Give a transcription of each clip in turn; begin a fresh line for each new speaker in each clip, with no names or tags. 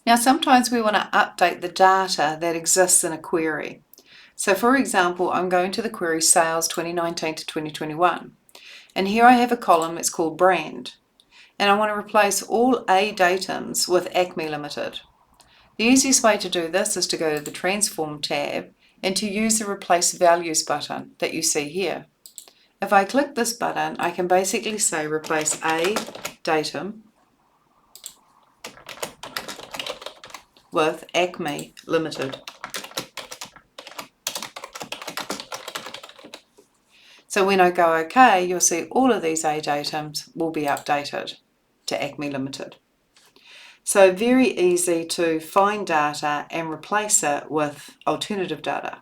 Now sometimes we want to update the data that exists in a query. So for example, I'm going to the query sales 2019 to 2021, and here I have a column, it's called brand, and I want to replace all A datums with Acme Limited. The easiest way to do this is to go to the Transform tab and to use the Replace Values button that you see here. If I click this button, I can basically say replace A datum with Acme Limited. So when I go OK, you'll see all of these A datums will be updated to Acme Limited. So very easy to find data and replace it with alternative data.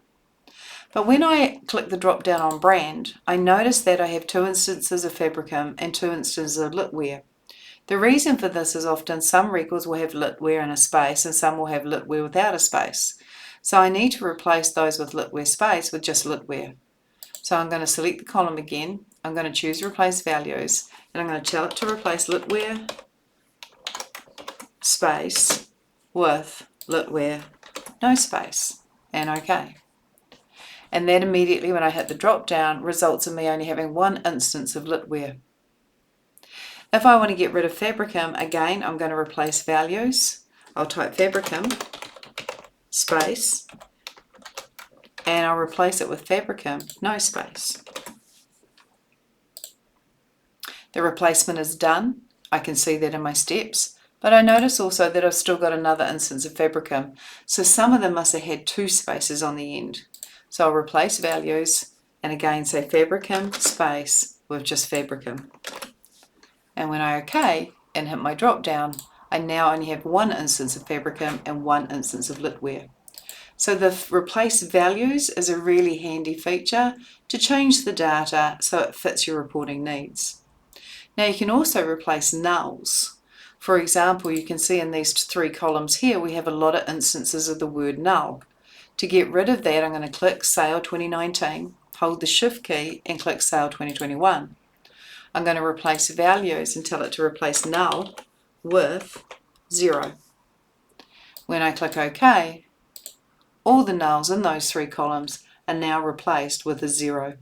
But when I click the drop down on brand, I notice that I have 2 instances of Fabricam and 2 instances of Litware. The reason for this is often some records will have Litware in a space and some will have Litware without a space. So I need to replace those with Litware space with just Litware. So I'm going to select the column again, I'm going to choose Replace Values, and I'm going to tell it to replace Litware space with Litware no space, and OK. And that immediately, when I hit the drop down, results in me only having 1 instance of Litware. If I want to get rid of Fabricam, again, I'm going to replace values. I'll type Fabricam space, and I'll replace it with Fabricam no space. The replacement is done. I can see that in my steps, but I notice also that I've still got another instance of Fabricam. So some of them must have had 2 spaces on the end. So I'll replace values and again say Fabricam space with just Fabricam. And when I OK and hit my drop down, I now only have 1 instance of Fabricam and 1 instance of Litware. So the replace values is a really handy feature to change the data so it fits your reporting needs. Now you can also replace nulls. For example, you can see in these 3 columns here we have a lot of instances of the word null. To get rid of that, I'm going to click Sale 2019, hold the Shift key and click Sale 2021. I'm going to replace values and tell it to replace null with 0. When I click OK, all the nulls in those 3 columns are now replaced with a 0.